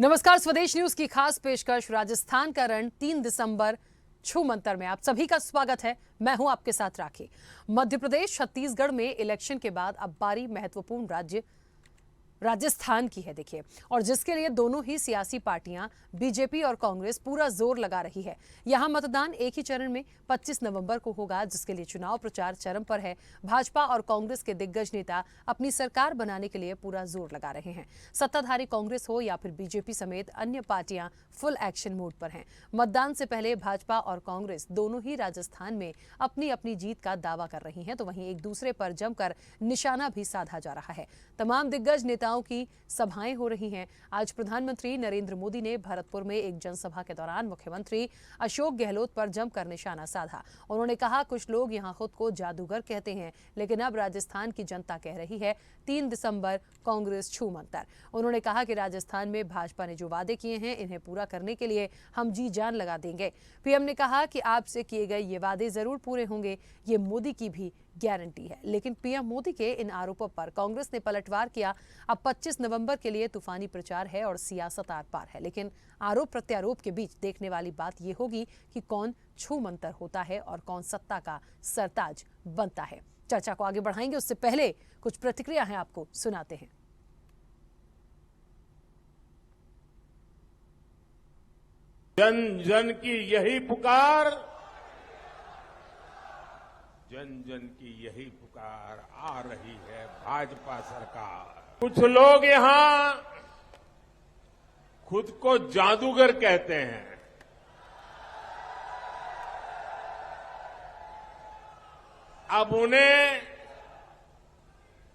नमस्कार, स्वदेश न्यूज की खास पेशकश राजस्थान का रण 3 दिसंबर छू मंतर में आप सभी का स्वागत है। मैं हूं आपके साथ राखी। मध्य प्रदेश छत्तीसगढ़ में इलेक्शन के बाद अब बारी महत्वपूर्ण राज्य राजस्थान की है देखिए, और जिसके लिए दोनों ही सियासी पार्टियां बीजेपी और कांग्रेस पूरा जोर लगा रही है। यहां मतदान एक ही चरण में 25 नवंबर को होगा, जिसके लिए चुनाव प्रचार चरम पर है। भाजपा और कांग्रेस के दिग्गज नेता अपनी सरकार बनाने के लिए पूरा जोर लगा रहे हैं। सत्ताधारी कांग्रेस हो या फिर बीजेपी समेत अन्य पार्टियां फुल एक्शन मोड पर हैं। मतदान से पहले भाजपा और कांग्रेस दोनों ही राजस्थान में अपनी अपनी जीत का दावा कर रही हैं, तो वहीं एक दूसरे पर जमकर निशाना भी साधा जा रहा है। तमाम दिग्गज नेताओं की सभाएं हो रही हैं। आज प्रधानमंत्री नरेंद्र मोदी ने भरतपुर में एक जनसभा के दौरान मुख्यमंत्री अशोक गहलोत पर जमकर निशाना साधा। उन्होंने कहा, कुछ लोग यहां खुद को जादूगर कहते हैं, लेकिन अब राजस्थान की जनता कह रही है 3 दिसंबर कांग्रेस छू मंतर। उन्होंने कहा कि राजस्थान में भाजपा ने जो वादे किए हैं, इन्हें पूरा करने के लिए हम जी जान लगा देंगे। पीएम ने कहा कि आपसे किए गए ये वादे जरूर पूरे होंगे, ये मोदी की भी गारंटी है। लेकिन पीएम मोदी के इन आरोपों पर कांग्रेस ने पलटवार किया। अब 25 नवंबर के लिए तूफानी प्रचार है और सियासत आर पार है, लेकिन आरोप प्रत्यारोप के बीच देखने वाली बात यह होगी कि कौन छू मंतर होता है और कौन सत्ता का सरताज बनता है। चर्चा को आगे बढ़ाएंगे, उससे पहले कुछ प्रतिक्रिया है आपको सुनाते हैं। जन जन की यही पुकार, जन जन की यही पुकार, आ रही है भाजपा सरकार। कुछ लोग यहां खुद को जादूगर कहते हैं। अब उन्हें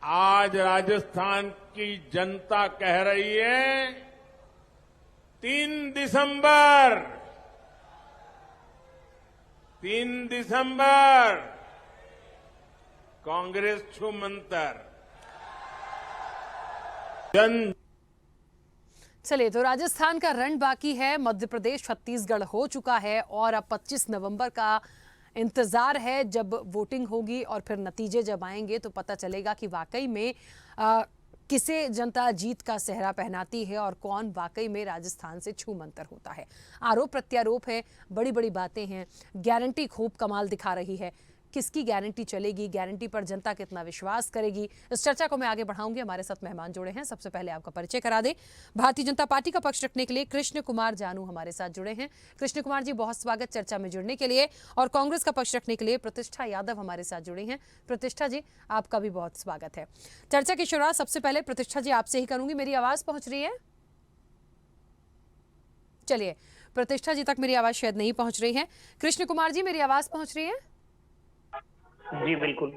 आज राजस्थान की जनता कह रही है 3 दिसंबर 3 दिसंबर कांग्रेस छू मंतर। चलिए, तो राजस्थान का रण बाकी है, मध्य प्रदेश छत्तीसगढ़ हो चुका है और अब 25 नवंबर का इंतजार है जब वोटिंग होगी और फिर नतीजे जब आएंगे तो पता चलेगा कि वाकई में किसे जनता जीत का सेहरा पहनाती है और कौन वाकई में राजस्थान से छू मंतर होता है। आरोप प्रत्यारोप है, बड़ी बड़ी बातें हैं, गारंटी खूब कमाल दिखा रही है। किसकी गारंटी चलेगी, गारंटी पर जनता कितना विश्वास करेगी, इस चर्चा को मैं आगे बढ़ाऊंगी। हमारे साथ मेहमान जुड़े हैं। सबसे पहले आपका परिचय करा दें। भारतीय जनता पार्टी का पक्ष रखने के लिए कृष्ण कुमार जानू हमारे साथ जुड़े हैं। कृष्ण कुमार जी, बहुत स्वागत चर्चा में जुड़ने के लिए। और कांग्रेस का पक्ष रखने के लिए प्रतिष्ठा यादव हमारे साथ जुड़ी हैं। प्रतिष्ठा जी, आपका भी बहुत स्वागत है। चर्चा की शुरुआत सबसे पहले प्रतिष्ठा जी आपसे ही करूंगी। मेरी आवाज पहुंच रही है? चलिए, प्रतिष्ठा जी तक मेरी आवाज शायद नहीं पहुंच रही है। कृष्ण कुमार जी, मेरी आवाज पहुंच रही है? जी बिल्कुल।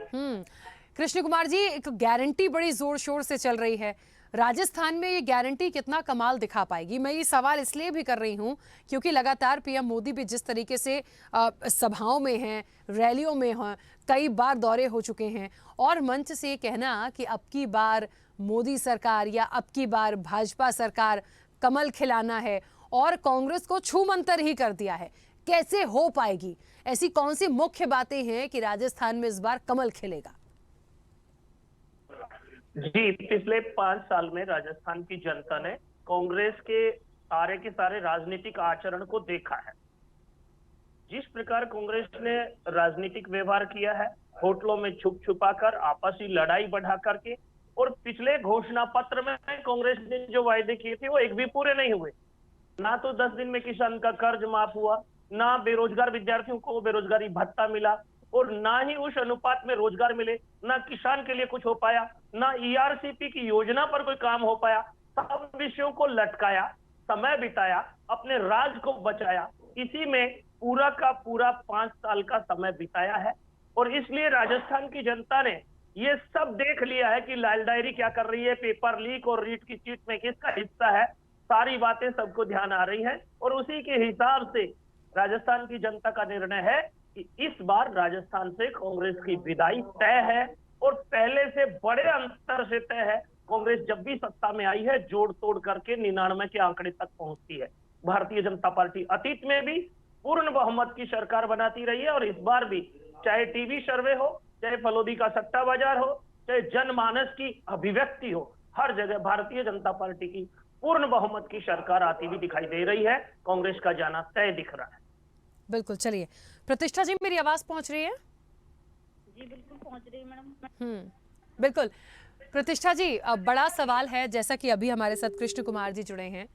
कृष्ण कुमार जी, एक गारंटी बड़ी जोर शोर से चल रही है। राजस्थान में ये गारंटी कितना कमाल दिखा पाएगी? मैं ये सवाल इसलिए भी कर रही हूं क्योंकि लगातार पीएम मोदी भी जिस तरीके से सभाओं में हैं, रैलियों में हैं, कई बार दौरे हो चुके हैं, और मंच से कहना कि अब की बार मोदी सरकार या अब की बार भाजपा सरकार कमल खिलाना है और कांग्रेस को छू मंतर ही कर दिया है, कैसे हो पाएगी? ऐसी कौन सी मुख्य बातें हैं कि राजस्थान में इस बार कमल खिलेगा? जी, पिछले 5 साल में राजस्थान की जनता ने कांग्रेस के सारे राजनीतिक आचरण को देखा है। जिस प्रकार कांग्रेस ने राजनीतिक व्यवहार किया है, होटलों में छुप छुपाकर, आपसी लड़ाई बढ़ा करके, और पिछले घोषणा पत्र में कांग्रेस ने जो वायदे किए थे वो एक भी पूरे नहीं हुए। ना तो 10 दिन में किसान का कर्ज माफ हुआ, ना बेरोजगार विद्यार्थियों को बेरोजगारी भत्ता मिला, और ना ही उस अनुपात में रोजगार मिले, ना किसान के लिए कुछ हो पाया, ना ईआरसीपी की योजना पर कोई काम हो पाया। सब विषयों को लटकाया, समय बिताया, अपने राज को बचाया, इसी में पूरा का पूरा 5 साल का समय बिताया है। और इसलिए राजस्थान की जनता ने ये सब देख लिया है कि लाल डायरी क्या कर रही है, पेपर लीक और रीट की चीट में किसका हिस्सा है, सारी बातें सबको ध्यान आ रही हैं। और उसी के हिसाब से राजस्थान की जनता का निर्णय है कि इस बार राजस्थान से कांग्रेस की विदाई तय है, और पहले से बड़े अंतर से तय है। कांग्रेस जब भी सत्ता में आई है, जोड़ तोड़ करके 99 के आंकड़े तक पहुंचती है। भारतीय जनता पार्टी अतीत में भी पूर्ण बहुमत की सरकार बनाती रही है, और इस बार भी चाहे टीवी सर्वे हो, चाहे फलोदी का सट्टा बाजार हो, चाहे जनमानस की अभिव्यक्ति हो, हर जगह भारतीय जनता पार्टी की पूर्ण बहुमत की सरकार आती हुई दिखाई दे रही है। कांग्रेस का जाना तय दिख रहा है। बिल्कुल, चलिए प्रतिष्ठा जी, मेरी आवाज पहुंच रही है? जी बिल्कुल पहुंच रही है मैडम। बिल्कुल। प्रतिष्ठा जी, अब बड़ा सवाल है, जैसा कि अभी हमारे साथ कृष्ण कुमार जी जुड़े हैं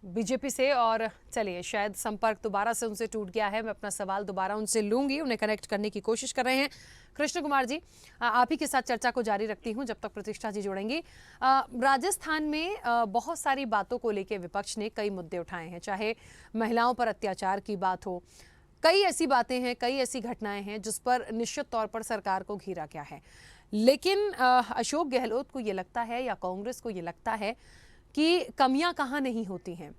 बीजेपी से, और चलिए शायद संपर्क दोबारा से उनसे टूट गया है। मैं अपना सवाल दोबारा उनसे लूंगी, उन्हें कनेक्ट करने की कोशिश कर रहे हैं। कृष्ण कुमार जी, आप ही के साथ चर्चा को जारी रखती हूं जब तक प्रतिष्ठा जी जुड़ेंगी। राजस्थान में बहुत सारी बातों को लेकर विपक्ष ने कई मुद्दे उठाए हैं, चाहे महिलाओं पर अत्याचार की बात हो, कई ऐसी बातें हैं, कई ऐसी घटनाएं हैं जिस पर निश्चित तौर पर सरकार को घेरा गया है। लेकिन अशोक गहलोत को ये लगता है, या कांग्रेस को ये लगता है कि कमियां कहाँ नहीं होती हैं।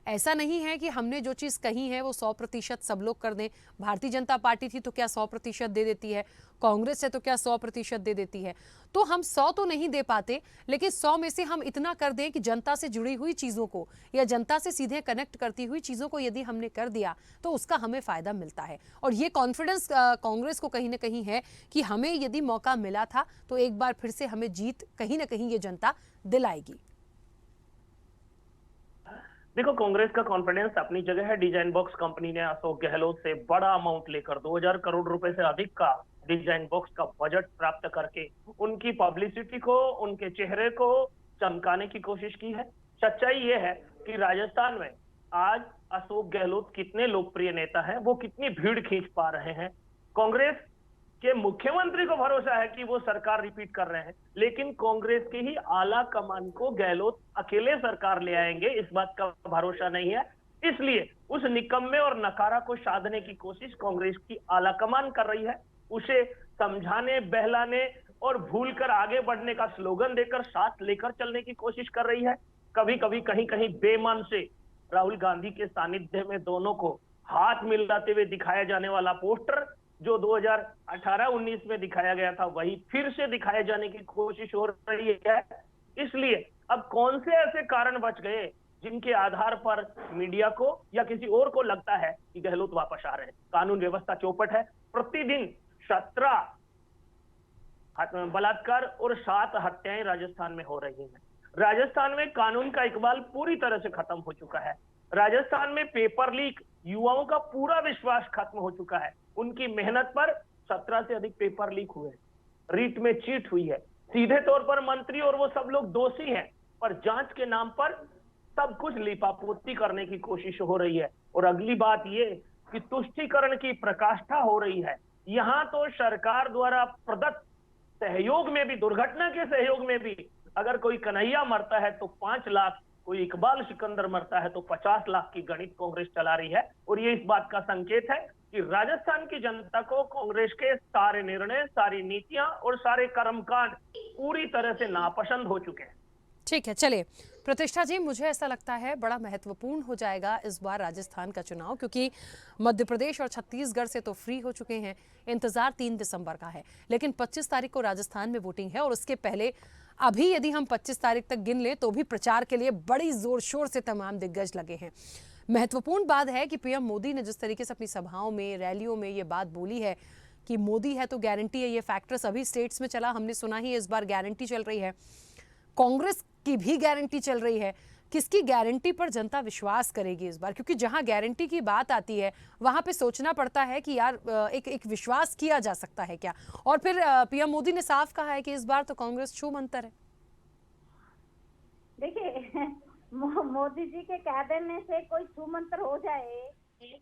ऐसा नहीं है कि हमने जो चीज़ कही है वो 100% सब लोग कर दें। भारतीय जनता पार्टी थी तो क्या 100% दे देती है, कांग्रेस है तो क्या 100% दे देती है। तो हम 100 तो नहीं दे पाते, लेकिन 100 में से हम इतना कर दें कि जनता से जुड़ी हुई चीज़ों को या जनता से सीधे कनेक्ट करती हुई चीज़ों को यदि हमने कर दिया तो उसका हमें फ़ायदा मिलता है। और ये कॉन्फिडेंस कांग्रेस को कहीं ना कहीं है कि हमें यदि मौका मिला था तो एक बार फिर से हमें जीत कहीं ना कहीं ये जनता दिलाएगी। देखो, कांग्रेस का कॉन्फिडेंस अपनी जगह है। डिजाइन बॉक्स कंपनी ने अशोक गहलोत से बड़ा अमाउंट लेकर 2000 करोड़ रुपए से अधिक का डिजाइन बॉक्स का बजट प्राप्त करके उनकी पब्लिसिटी को, उनके चेहरे को चमकाने की कोशिश की है। सच्चाई ये है कि राजस्थान में आज अशोक गहलोत कितने लोकप्रिय नेता हैं, वो कितनी भीड़ खींच पा रहे हैं। कांग्रेस के मुख्यमंत्री को भरोसा है कि वो सरकार रिपीट कर रहे हैं, लेकिन कांग्रेस की ही आला कमान को गहलोत अकेले सरकार ले आएंगे, इस बात का भरोसा नहीं है। इसलिए उस निकम्मे और नकारा को साधने की कोशिश कांग्रेस की आला कमान कर रही है। उसे समझाने, बहलाने और भूल कर आगे बढ़ने का स्लोगन देकर साथ लेकर चलने की कोशिश कर रही है। कभी कभी कहीं कहीं बेमन से राहुल गांधी के सानिध्य में दोनों को हाथ मिलाते हुए दिखाया जाने वाला पोस्टर जो 2018-19 में दिखाया गया था, वही फिर से दिखाए जाने की कोशिश हो रही है। इसलिए अब कौन से ऐसे कारण बच गए जिनके आधार पर मीडिया को या किसी और को लगता है कि गहलोत वापस आ रहे हैं। कानून व्यवस्था चौपट है। प्रतिदिन 17 बलात्कार और 7 हत्याएं राजस्थान में हो रही हैं। राजस्थान में कानून का इकबाल पूरी तरह से खत्म हो चुका है। राजस्थान में पेपर लीक, युवाओं का पूरा विश्वास खत्म हो चुका है। उनकी मेहनत पर 17 से अधिक पेपर लीक हुए, रीट में चीट हुई है। सीधे तौर पर मंत्री और वो सब लोग दोषी हैं, पर जांच के नाम पर सब कुछ लीपापोती करने की कोशिश हो रही है। और अगली बात ये कि तुष्टीकरण की प्रकाष्ठा हो रही है। यहाँ तो सरकार द्वारा प्रदत्त सहयोग में भी, दुर्घटना के सहयोग में भी, अगर कोई कन्हैया मरता है तो 5 लाख, कोई इकबाल सिकंदर मरता है तो 50 लाख की गणित कांग्रेस चला रही है। और ये इस बात का संकेत है कि राजस्थान की जनता को कांग्रेस के सारे निर्णय, सारी नीतियां और सारे कर्मकांड पूरी तरह से नापसंद हो चुके हैं। ठीक है, चलिए प्रतिष्ठा जी, मुझे ऐसा लगता है बड़ा महत्वपूर्ण हो जाएगा इस बार राजस्थान का चुनाव, क्योंकि मध्य प्रदेश और छत्तीसगढ़ से तो फ्री हो चुके हैं। इंतजार 3 दिसंबर का है, लेकिन 25 तारीख को राजस्थान में वोटिंग है। और उसके पहले अभी यदि हम 25 तारीख तक गिन लें तो भी प्रचार के लिए बड़ी जोर शोर से तमाम दिग्गज लगे हैं। महत्वपूर्ण बात है कि पीएम मोदी ने जिस तरीके से अपनी सभाओं में, रैलियों में ये बात बोली है कि मोदी है तो गारंटी है, ये फैक्टर सभी स्टेट्स में चला, हमने सुना ही इस बार गारंटी चल रही है, कांग्रेस की भी गारंटी चल रही है। किसकी गारंटी पर जनता विश्वास करेगी इस बार? क्योंकि जहां गारंटी की बात आती है वहां पे सोचना पड़ता है कि यार एक विश्वास किया जा सकता है क्या। और फिर पीएम मोदी ने साफ कहा है कि इस बार तो कांग्रेस छू मंतर है। देखिए, मोदी जी के कह देने से कोई छू मंतर हो जाए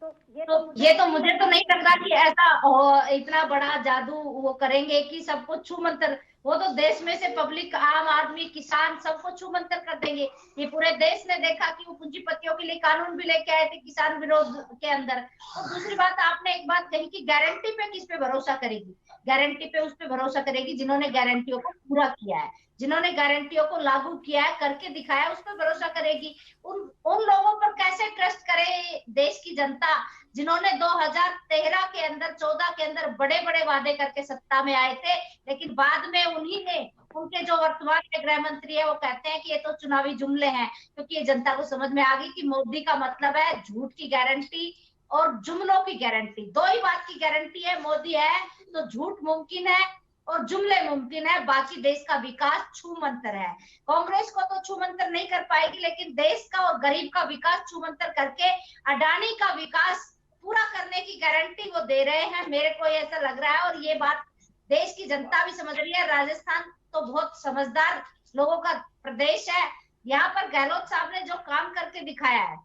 तो ये तो मुझे तो नहीं लग रहा कि ऐसा इतना बड़ा जादू वो करेंगे कि सबको छू मंतर। वो तो देश में से पब्लिक, आम आदमी, किसान सबको छू मंतर कर देंगे। ये पूरे देश ने देखा कि वो पूंजीपतियों के लिए कानून भी लेके आए थे किसान विरोध के अंदर। और दूसरी बात, आपने एक बात कही कि गारंटी पे किस पे भरोसा करेगी? गारंटी पे उस पे भरोसा करेगी जिन्होंने गारंटियों को पूरा किया है, जिन्होंने गारंटियों को लागू किया है, करके दिखाया, उस पर भरोसा करेगी। उन लोगों पर कैसे ट्रस्ट करे देश की जनता जिन्होंने 2013 के अंदर, 14 के अंदर बड़े बड़े वादे करके सत्ता में आए थे, लेकिन बाद में उन्हीं ने, उनके जो वर्तमान में गृह मंत्री है वो कहते हैं कि ये तो चुनावी जुमले हैं, क्योंकि ये जनता को समझ में आ गई कि मोदी का मतलब है झूठ की गारंटी और जुमलों की गारंटी। दो ही बात की गारंटी है, मोदी है तो झूठ मुमकिन है, और जुमले मुमकिन है, बाकी देश का विकास छूमंतर है। कांग्रेस को तो छूमंतर नहीं कर पाएगी, लेकिन देश का और गरीब का विकास छूमंतर करके अडानी का विकास पूरा करने की गारंटी वो दे रहे हैं, मेरे को ऐसा लग रहा है। और ये बात देश की जनता भी समझ रही है। राजस्थान तो बहुत समझदार लोगों का प्रदेश है। यहाँ पर गहलोत साहब ने जो काम करके दिखाया है,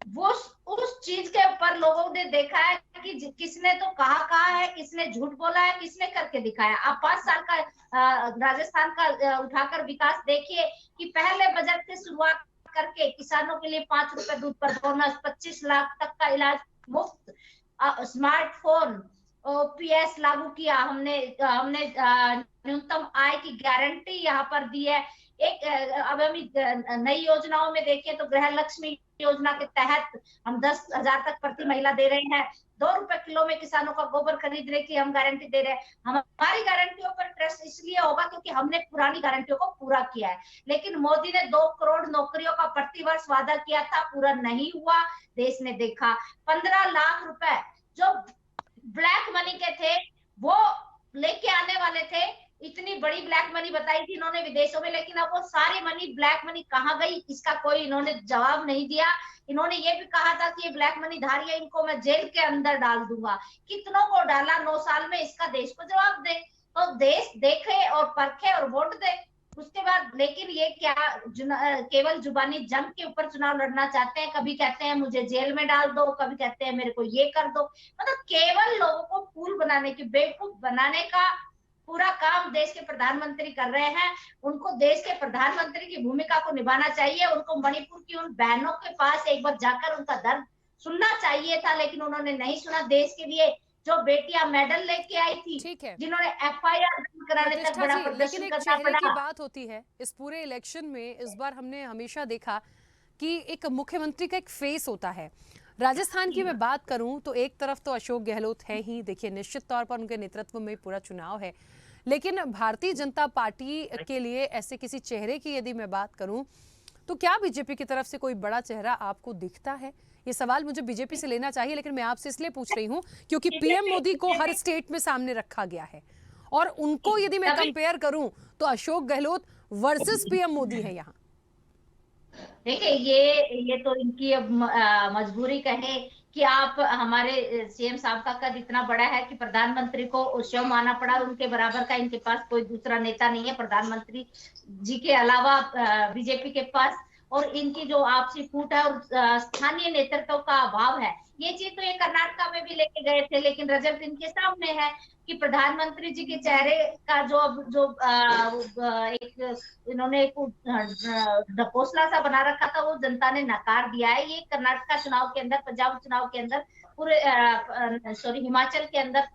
वो उस चीज के ऊपर लोगों ने देखा है कि किसने तो कहा है, किसने झूठ बोला है, किसने करके दिखाया। आप 5 साल का राजस्थान का उठाकर विकास देखिए कि पहले बजट से शुरुआत करके किसानों के लिए 5 रुपए दूध पर बोनस, 25 लाख तक का इलाज मुफ्त, स्मार्टफोन, ओपीएस लागू किया हमने न्यूनतम आय की गारंटी यहाँ पर दी है। एक अब हम नई योजनाओं में देखें तो गृह लक्ष्मी योजना के तहत हम 10,000 तक प्रति महिला दे रहे हैं। 2 रुपए किलो में किसानों का गोबर खरीदने की हम गारंटी दे रहे हैं। हमारी गारंटियों पर ट्रस्ट इसलिए होगा क्योंकि हमने पुरानी गारंटियों को पूरा किया है। लेकिन मोदी ने 2 करोड़ नौकरियों का प्रतिवर्ष वादा किया था, पूरा नहीं हुआ। देश ने देखा 15 लाख रुपए जो ब्लैक मनी के थे वो लेके आने वाले थे। इतनी बड़ी ब्लैक मनी बताई थी इन्होंने विदेशों में, लेकिन अब वो सारी मनी ब्लैक मनी कहाँ गई इसका कोई इन्होंने जवाब नहीं दिया। इन्होंने ये भी कहा था कि ये ब्लैक मनी धारी है, इनको मैं जेल के अंदर डाल दूंगा। कितनों को डाला 9 साल में, इसका देश को जवाब दे। तो देश देखे और परखे और वोट दे उसके बाद। लेकिन ये क्या केवल जुबानी जंग के ऊपर चुनाव लड़ना चाहते हैं। कभी कहते हैं मुझे जेल में डाल दो, कभी कहते हैं मेरे को ये कर दो। मतलब केवल लोगों को फूल बनाने की, बेवकूफ बनाने का पूरा काम देश के प्रधानमंत्री कर रहे हैं। उनको देश के प्रधानमंत्री की भूमिका को निभाना चाहिए। उनको मणिपुर की उन बहनों के पास एक बार जाकर उनका दर्द सुनना चाहिए था, लेकिन उन्होंने नहीं सुना। देश के लिए जो बेटियां मेडल लेके आई थी, जिन्होंने एफआईआर कराने तक बड़ा प्रदर्शन करना पड़ा। की बात होती है इस पूरे इलेक्शन में। इस बार हमने हमेशा देखा कि एक मुख्यमंत्री का एक फेस होता है। राजस्थान की मैं बात करूं तो एक तरफ तो अशोक गहलोत है ही, देखिए निश्चित तौर पर उनके नेतृत्व में पूरा चुनाव है। लेकिन भारतीय जनता पार्टी के लिए ऐसे किसी चेहरे की यदि मैं बात करूं तो क्या बीजेपी की तरफ से कोई बड़ा चेहरा आपको दिखता है? ये सवाल मुझे बीजेपी से लेना चाहिए, लेकिन मैं आपसे इसलिए पूछ रही हूं क्योंकि पीएम मोदी को हर स्टेट में सामने रखा गया है और उनको यदि मैं कंपेयर करूं तो अशोक गहलोत वर्सेस पीएम मोदी है यहाँ। देखिए ये तो इनकी अब मजबूरी कहे कि आप हमारे सीएम साहब का कद इतना बड़ा है कि प्रधानमंत्री को शव माना पड़ा। उनके बराबर का इनके पास कोई दूसरा नेता नहीं है प्रधानमंत्री जी के अलावा बीजेपी के पास। और इनकी जो आपसी फूट है और स्थानीय नेतृत्व का अभाव है, ये चीज तो ये कर्नाटका में भी लेके गए थे, लेकिन रिजल्ट इनके सामने है कि प्रधानमंत्री जी के चेहरे का एक इन्होंने ढकोसला सा बना रखा था, वो जनता ने नकार दिया है। ये कर्नाटका चुनाव के अंदर, पंजाब चुनाव के अंदर, पूरे हिमाचल के अंदर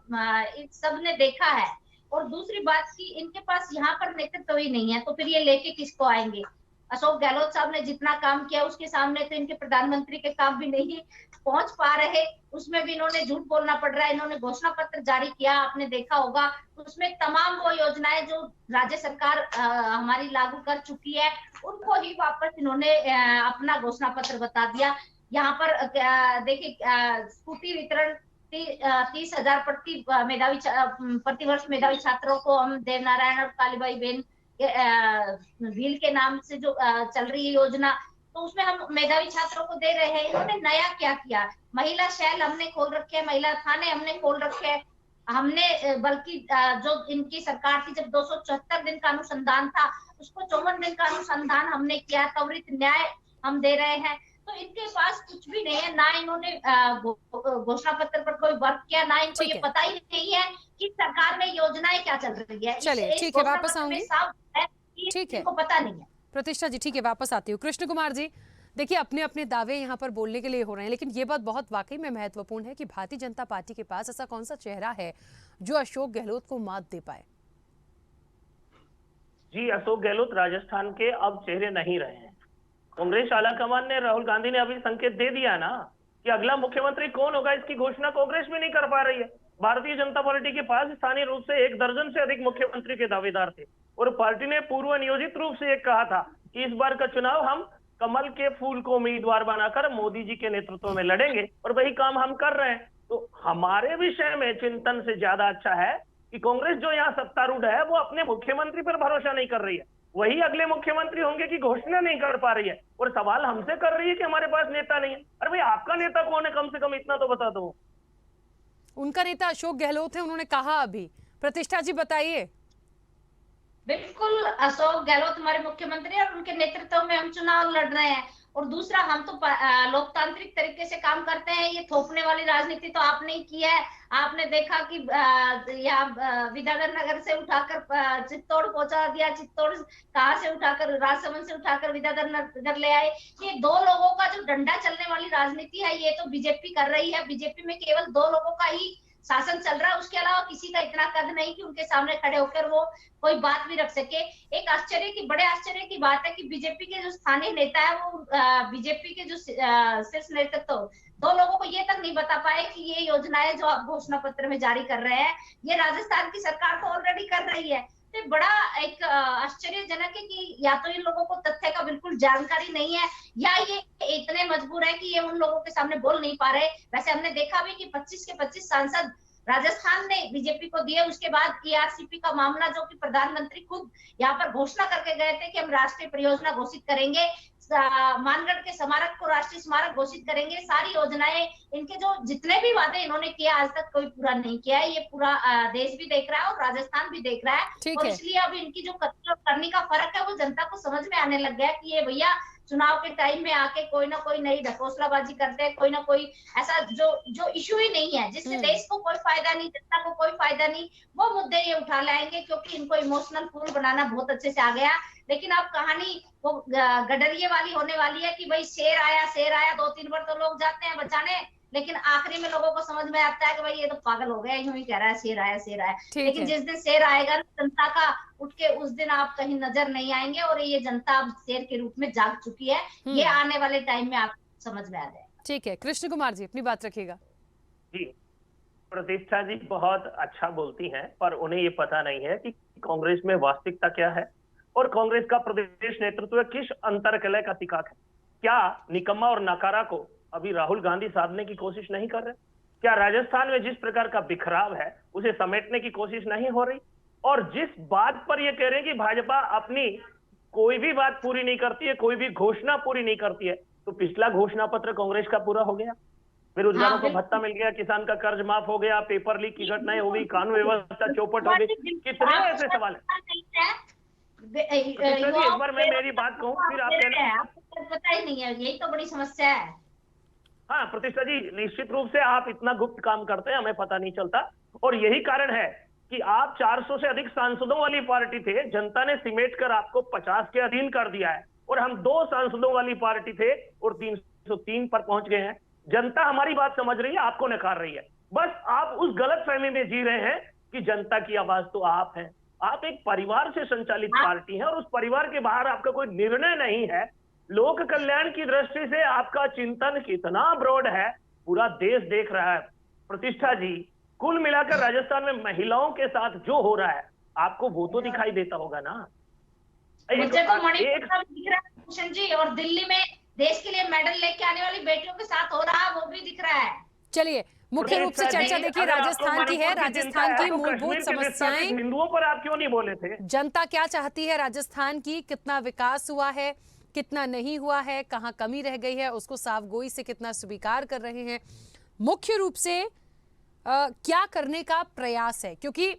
सब ने देखा है। और दूसरी बात कि इनके पास यहाँ पर नेतृत्व ही नहीं है, तो फिर ये लेके किसको आएंगे? अशोक गहलोत साहब ने जितना काम किया उसके सामने तो इनके प्रधानमंत्री के काम भी नहीं पहुंच पा रहे। उसमें भी इन्होंने झूठ बोलना पड़ रहा है। इन्होंने घोषणा पत्र जारी किया, आपने देखा होगा, उसमें तमाम वो योजनाएं जो राज्य सरकार हमारी लागू कर चुकी है उनको ही वापस इन्होंने अपना घोषणा पत्र बता दिया। यहाँ पर देखिए स्कूटी वितरण 30,000 प्रतिवर्ष मेधावी छात्रों को हम देवनारायण और कालीबाई बहन व्हील के नाम से जो चल रही है योजना, तो उसमें हम मेधावी छात्रों को दे रहे हैं। इन्होंने नया क्या किया? महिला सेल हमने खोल रखे हैं, महिला थाने हमने खोल रखे हैं। हमने बल्कि जो इनकी सरकार थी जब 274 दिन का अनुसंधान था, उसको 54 दिन का अनुसंधान हमने किया। त्वरित न्याय हम दे रहे हैं। तो इनके पास कुछ भी नहीं है। ना इन्होंने घोषणा पत्र पर कोई वर्क किया, ना इनको ये पता ही नहीं है कि सरकार में योजनाएं क्या चल रही है। चलिए ठीक है, वापस आऊंगी। ठीक है, इनको पता नहीं है। प्रतिष्ठा जी ठीक है, वापस आती हूँ। कृष्ण कुमार जी, देखिए अपने अपने दावे यहाँ पर बोलने के लिए हो रहे हैं, लेकिन ये बात बहुत वाकई में महत्वपूर्ण है कि भारतीय जनता पार्टी के पास ऐसा कौन सा चेहरा है जो अशोक गहलोत को मात दे पाए? जी, अशोक गहलोत राजस्थान के अब चेहरे नहीं रहे हैं। कांग्रेस आलाकमान ने, राहुल गांधी ने अभी संकेत दे दिया ना कि अगला मुख्यमंत्री कौन होगा, इसकी घोषणा कांग्रेस भी नहीं कर पा रही है। भारतीय जनता पार्टी के पास स्थानीय रूप से 1 दर्जन से अधिक मुख्यमंत्री के दावेदार थे और पार्टी ने पूर्व नियोजित रूप से एक कहा था कि इस बार का चुनाव हम कमल के फूल को उम्मीदवार बनाकर मोदी जी के नेतृत्व में लड़ेंगे, और वही काम हम कर रहे हैं। तो हमारे विषय में चिंतन से ज्यादा अच्छा है कि कांग्रेस जो यहाँ सत्तारूढ़ है वो अपने मुख्यमंत्री पर भरोसा नहीं कर रही है, वही अगले मुख्यमंत्री होंगे की घोषणा नहीं कर पा रही है और सवाल हमसे कर रही है कि हमारे पास नेता नहीं है। अरे भाई आपका नेता कौन है, कम से कम इतना तो बता दो। उनका नेता अशोक गहलोत है, उन्होंने कहा अभी। प्रतिष्ठा जी बताइए। बिल्कुल, अशोक गहलोत हमारे मुख्यमंत्री और उनके नेतृत्व में हम चुनाव लड़ रहे हैं। और दूसरा, हम तो लोकतांत्रिक तरीके से काम करते हैं। ये थोपने वाली राजनीति तो आपने ही की है। आपने देखा कि यहाँ विद्याधर नगर से उठाकर चित्तौड़ पहुंचा दिया, चित्तौड़ कहाँ से उठाकर, राजसमंद से उठाकर विद्याधर नगर ले आए। ये दो लोगों का जो डंडा चलने वाली राजनीति है, ये तो बीजेपी कर रही है। बीजेपी में केवल दो लोगों का ही शासन चल रहा है, उसके अलावा किसी का इतना कद नहीं कि उनके सामने खड़े होकर वो कोई बात भी रख सके। एक बड़े आश्चर्य की बात है कि बीजेपी के जो स्थानीय नेता है वो बीजेपी के जो शीर्ष नेतृत्व, दो लोगों को ये तक नहीं बता पाए कि ये योजनाएं जो आप घोषणा पत्र में जारी कर रहे हैं, ये राजस्थान की सरकार तो ऑलरेडी कर रही है। तो बड़ा एक आश्चर्यजनक है कि या तो इन लोगों को तथ्य का बिल्कुल जानकारी नहीं है, या ये इतने मजबूर है कि ये उन लोगों के सामने बोल नहीं पा रहे। वैसे हमने देखा भी कि 25 के 25 सांसद राजस्थान ने बीजेपी को दिए। उसके बाद ईआरसीपी का मामला, जो कि प्रधानमंत्री खुद यहाँ पर घोषणा करके गए थे कि हम राष्ट्रीय परियोजना घोषित करेंगे, मानगढ़ के स्मारक को राष्ट्रीय स्मारक घोषित करेंगे। सारी योजनाएं, इनके जो जितने भी वादे इन्होंने किया आज तक कोई पूरा नहीं किया है। ये पूरा देश भी देख रहा है और राजस्थान भी देख रहा है। और इसलिए अब इनकी जो करने का फर्क है वो जनता को समझ में आने लग गया कि ये भैया चुनाव के टाइम में आके कोई ना कोई नई ढकोसलाबाजी करते हैं, कोई ना कोई ऐसा जो इशू ही नहीं है, जिससे देश को कोई फायदा नहीं, जनता को कोई फायदा नहीं, वो मुद्दे ये उठा लाएंगे, क्योंकि इनको इमोशनल फूल बनाना बहुत अच्छे से आ गया। लेकिन अब कहानी वो गडरिये वाली होने वाली है कि भाई शेर आया 2-3 बार तो लोग जाते हैं बचाने, लेकिन आखिरी में लोगों को समझ में आता है कि भाई ये तो पागल हो गया, यूं ही कह रहा है शेर आया। लेकिन जिस दिन शेर आएगा जनता का उठ के, उस दिन आप कहीं नजर नहीं आएंगे और ये जनता अब शेर के रूप में जाग चुकी है। ये आने वाले टाइम में आप समझ में आ जाएगा। ठीक है, कृष्ण कुमार जी अपनी बात रखिएगा। जी, प्रतिष्ठा जी बहुत अच्छा बोलती हैं, पर उन्हें ये पता नहीं है कि कांग्रेस में वास्तविकता क्या है और कांग्रेस का प्रदेश नेतृत्व किस अंतर्कलह का शिकार है। क्या निकम्मा और नकारा को अभी राहुल गांधी साधने की कोशिश नहीं कर रहे? क्या राजस्थान में जिस प्रकार का बिखराव है उसे समेटने की कोशिश नहीं हो रही? और जिस बात पर ये कह रहे हैं कि भाजपा अपनी कोई भी बात पूरी नहीं करती है, कोई भी घोषणा पूरी नहीं करती है, तो पिछला घोषणा पत्र कांग्रेस का पूरा हो गया, बेरोजगारों को भत्ता मिल गया, किसान का कर्ज माफ हो गया, पेपर लीक की घटनाएं हो गई, कानून व्यवस्था चौपट हो गई। कितने ऐसे सवाल है? एक बार मैं मेरी बात कहूँ फिर आप कहना। आपको पता ही नहीं है, यही तो बड़ी समस्या है। हाँ प्रतिष्ठा जी, निश्चित रूप से आप इतना गुप्त काम करते हैं, हमें पता नहीं चलता। और यही कारण है कि आप 400 से अधिक सांसदों वाली पार्टी थे, जनता ने सिमेट कर आपको 50 के अधीन कर दिया है। और हम 2 सांसदों वाली पार्टी थे और 303 पर पहुंच गए हैं। जनता हमारी बात समझ रही है, आपको नकार रही है। बस आप उस गलत फहमी में जी रहे हैं कि जनता की आवाज तो आप हैं। आप एक परिवार से संचालित पार्टी हैं और उस परिवार के बाहर आपका कोई निर्णय नहीं है। लोक कल्याण की दृष्टि से आपका चिंतन कितना ब्रॉड है, पूरा देश देख रहा है। प्रतिष्ठा जी, कुल मिलाकर राजस्थान में महिलाओं के साथ जो हो रहा है, आपको वो तो दिखाई देता होगा ना। मुझे तो मणिपुर का दिख रहा है भूषण जी, और दिल्ली में देश के लिए मेडल लेके आने वाली बेटियों के साथ हो रहा है, वो भी दिख रहा है। चलिए, मुख्य रूप से चर्चा देखिए राजस्थान की है। राजस्थान की मूलभूत समस्याएं, हिंदुओं पर आप क्यों नहीं बोले थे? जनता क्या चाहती है राजस्थान की, कितना विकास हुआ है, कितना नहीं हुआ है, कहां कमी रह गई है, उसको साफगोई से कितना स्वीकार कर रहे हैं, मुख्य रूप से क्या करने का प्रयास है। क्योंकि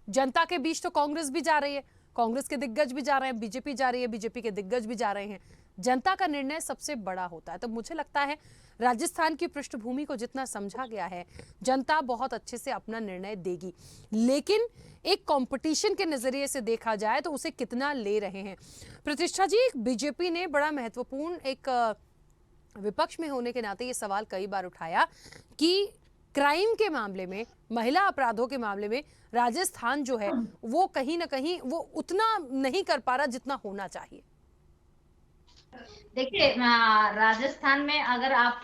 जनता के बीच तो कांग्रेस भी जा रही है, कांग्रेस के दिग्गज भी जा रहे हैं, बीजेपी जा रही है, बीजेपी के दिग्गज भी जा रहे हैं। जनता का निर्णय सबसे बड़ा होता है। तो मुझे लगता है राजस्थान की पृष्ठभूमि को जितना समझा गया है, जनता बहुत अच्छे से अपना निर्णय देगी। लेकिन एक कंपटीशन के नजरिए से देखा जाए तो उसे कितना ले रहे हैं। प्रतिष्ठा जी, बीजेपी ने बड़ा महत्वपूर्ण एक विपक्ष में होने के नाते ये सवाल कई बार उठाया कि क्राइम के मामले में, महिला अपराधों के मामले में राजस्थान जो है वो कहीं ना कहीं वो उतना नहीं कर पा रहा जितना होना चाहिए। देखिए, राजस्थान में अगर आप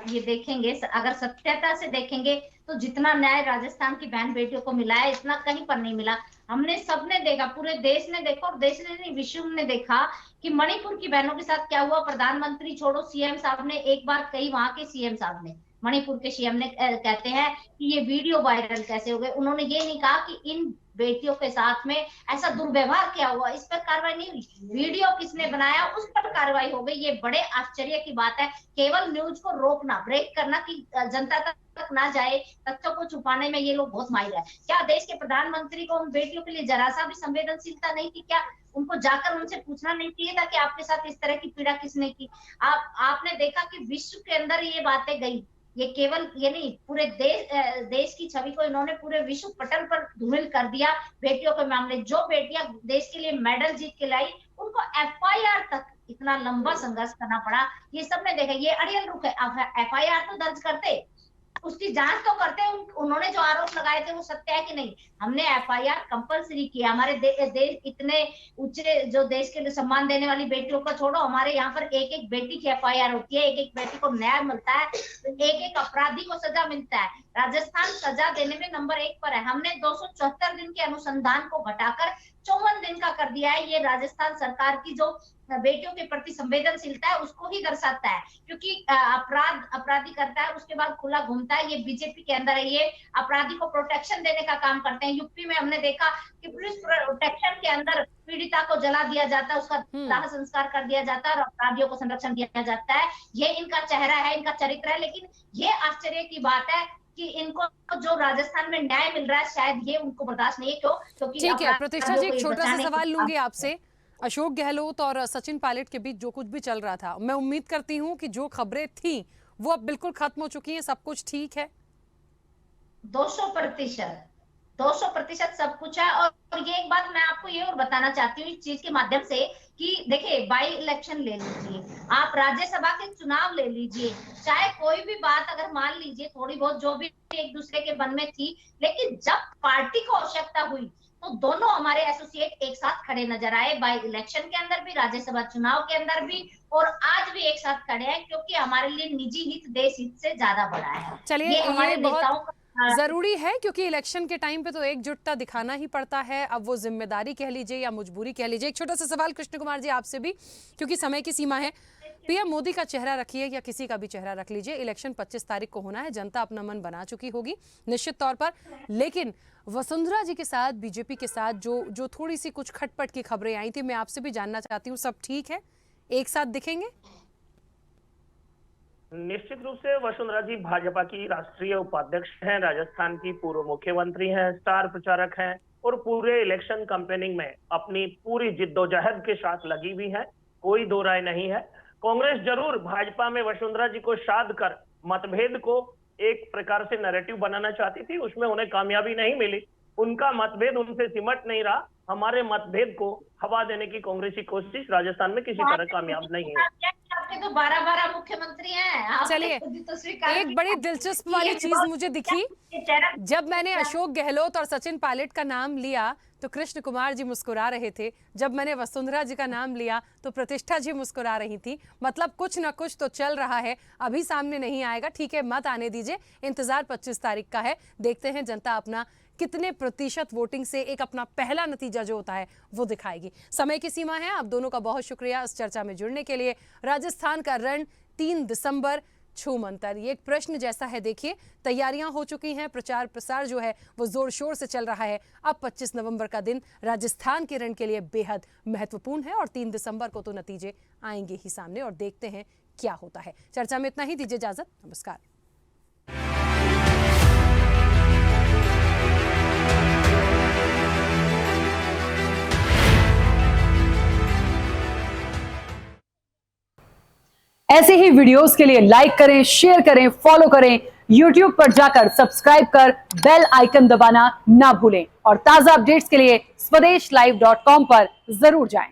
ये देखेंगे, अगर सत्यता से देखेंगे तो जितना न्याय राजस्थान की बहन बेटियों को मिला है, इतना कहीं पर नहीं मिला। हमने सबने देखा, पूरे देश ने देखा, और देश ने नहीं विश्व ने देखा कि मणिपुर की बहनों के साथ क्या हुआ। प्रधानमंत्री छोड़ो, सीएम साहब ने एक बार कही, वहां के सीएम साहब ने मणिपुर के सीएम ने कहते हैं कि ये वीडियो वायरल कैसे हो गए। उन्होंने ये नहीं कहा कि इन बेटियों के साथ में ऐसा दुर्व्यवहार क्या हुआ, इस पर कार्रवाई नहीं हुई, वीडियो किसने बनाया उस पर कार्रवाई हो गई। ये बड़े आश्चर्य की बात है। केवल न्यूज को रोकना, ब्रेक करना कि जनता तक ना जाए, तथ्यों को छुपाने में ये लोग बहुत माहिर है। क्या देश के प्रधानमंत्री को उन बेटियों के लिए जरा सा भी संवेदनशीलता नहीं थी? क्या उनको जाकर उनसे पूछना नहीं चाहिए था कि आपके साथ इस तरह की पीड़ा किसने की? आपने देखा कि विश्व के अंदर ये बातें गई। ये केवल ये नहीं, पूरे देश की छवि को इन्होंने पूरे विश्व पटल पर धूमिल कर दिया। बेटियों के मामले, जो बेटियां देश के लिए मेडल जीत के लाई, उनको एफआईआर तक इतना लंबा संघर्ष करना पड़ा। ये सबने देखा। ये अड़ियल रुख है। एफआईआर तो दर्ज करते, उसकी जांच तो करते। उन्होंने जो आरोप लगाए थे वो सत्य है कि नहीं? हमने एफआईआर कंपलसरी किया। हमारे देश इतने ऊंचे, जो देश के लिए सम्मान देने वाली बेटियों को छोड़ो, हमारे यहाँ पर एक एक बेटी की एफआईआर होती है, एक एक बेटी को न्याय मिलता है, एक एक अपराधी को सजा मिलता है। राजस्थान सजा देने में नंबर 1 पर है। हमने 274 दिन के अनुसंधान को घटाकर 54 दिन का कर दिया है। ये राजस्थान सरकार की जो बेटियों के प्रति संवेदनशीलता है उसको ही दर्शाता है, क्योंकि अपराधी करता है, उसके बाद खुला घूमता है। ये बीजेपी के अंदर है। ये अपराधी को प्रोटेक्शन देने का काम करते हैं। यूपी में हमने देखा कि पुलिस प्रोटेक्शन के अंदर पीड़िता को जला दिया जाता है, उसका दाह संस्कार कर दिया जाता है और अपराधियों को संरक्षण दिया जाता है। ये इनका चेहरा है, इनका चरित्र है। लेकिन ये आश्चर्य की बात है कि इनको जो राजस्थान में न्याय मिल रहा है, शायद ये उनको बर्दाश्त नहीं है। क्यों? क्योंकि ठीक है प्रतिष्ठा जी, एक छोटा सा सवाल लूंगी आपसे। अशोक गहलोत और सचिन पायलट के बीच जो कुछ भी चल रहा था, मैं उम्मीद करती हूँ कि जो खबरें थी वो अब बिल्कुल खत्म हो चुकी हैं, सब कुछ ठीक है। 200% सब कुछ है। और ये एक बात मैं आपको ये और बताना चाहती हूँ इस चीज के माध्यम से कि देखिए, बाई इलेक्शन ले लीजिए, आप राज्यसभा के चुनाव ले लीजिए, चाहे कोई भी बात अगर मान लीजिए थोड़ी बहुत जो भी एक दूसरे के मन में थी, लेकिन जब पार्टी को आवश्यकता हुई तो दोनों हमारे एसोसिएट एक साथ खड़े नजर आए। बाई इलेक्शन के अंदर भी, राज्यसभा चुनाव के अंदर भी, और आज भी एक साथ खड़े हैं, क्योंकि हमारे लिए निजी हित देश हित से ज्यादा बड़ा है। चलिए, ये हमारे नेताओं का जरूरी है, क्योंकि इलेक्शन के टाइम पे तो एकजुटता दिखाना ही पड़ता है। अब वो जिम्मेदारी कह लीजिए या मजबूरी कह लीजिए। एक छोटा सा सवाल कृष्ण कुमार जी आपसे भी, क्योंकि समय की सीमा है। पीएम मोदी का चेहरा रखिए या किसी का भी चेहरा रख लीजिए, इलेक्शन 25 तारीख को होना है। जनता अपना मन बना चुकी होगी निश्चित तौर पर, लेकिन वसुंधरा जी के साथ, बीजेपी के साथ जो थोड़ी सी कुछ खटपट की खबरें आई थी, मैं आपसे भी जानना चाहती हूँ, सब ठीक है? एक साथ दिखेंगे? निश्चित रूप से वसुंधरा जी भाजपा की राष्ट्रीय उपाध्यक्ष हैं, राजस्थान की पूर्व मुख्यमंत्री हैं, स्टार प्रचारक हैं और पूरे इलेक्शन कैंपेनिंग में अपनी पूरी जिद्दोजहद के साथ लगी हुई है। कोई दो राय नहीं है। कांग्रेस जरूर भाजपा में वसुंधरा जी को शाद कर मतभेद को एक प्रकार से नैरेटिव बनाना चाहती थी, उसमें उन्हें कामयाबी नहीं मिली। उनका मतभेद उनसे सिमट नहीं रहा। हमारे मतभेद को हवा देने की कांग्रेस की कोशिश राजस्थान में किसी तरह कामयाब नहीं है। आपके तो 12 मुख्यमंत्री हैं। चलिए, एक बड़ी दिलचस्प वाली चीज मुझे दिखी, जब मैंने अशोक गहलोत और सचिन पायलट का नाम लिया तो कृष्ण कुमार जी मुस्कुरा रहे थे, जब मैंने वसुंधरा जी का नाम लिया तो प्रतिष्ठा जी मुस्कुरा रही थी। मतलब कुछ ना कुछ तो चल रहा है, अभी सामने नहीं आएगा। ठीक है, मत आने दीजिए, इंतजार 25 तारीख का है। देखते हैं जनता अपना कितने प्रतिशत वोटिंग से एक अपना पहला नतीजा जो होता है वो दिखाएगी। समय की सीमा है। आप दोनों का बहुत शुक्रिया इस चर्चा में जुड़ने के लिए। राजस्थान का रण 3 दिसंबर छूमंतर, ये एक प्रश्न जैसा है। देखिए, तैयारियां हो चुकी हैं, प्रचार प्रसार जो है वो जोर शोर से चल रहा है। अब 25 नवंबर का दिन राजस्थान के रण के लिए बेहद महत्वपूर्ण है और 3 दिसंबर को तो नतीजे आएंगे ही सामने, और देखते हैं क्या होता है। चर्चा में इतना ही, दीजिए इजाजत, नमस्कार। ऐसे ही वीडियोस के लिए लाइक करें, शेयर करें, फॉलो करें। YouTube पर जाकर सब्सक्राइब कर बेल आइकन दबाना ना भूलें और ताजा अपडेट्स के लिए स्वदेशलाइव.com पर जरूर जाएं।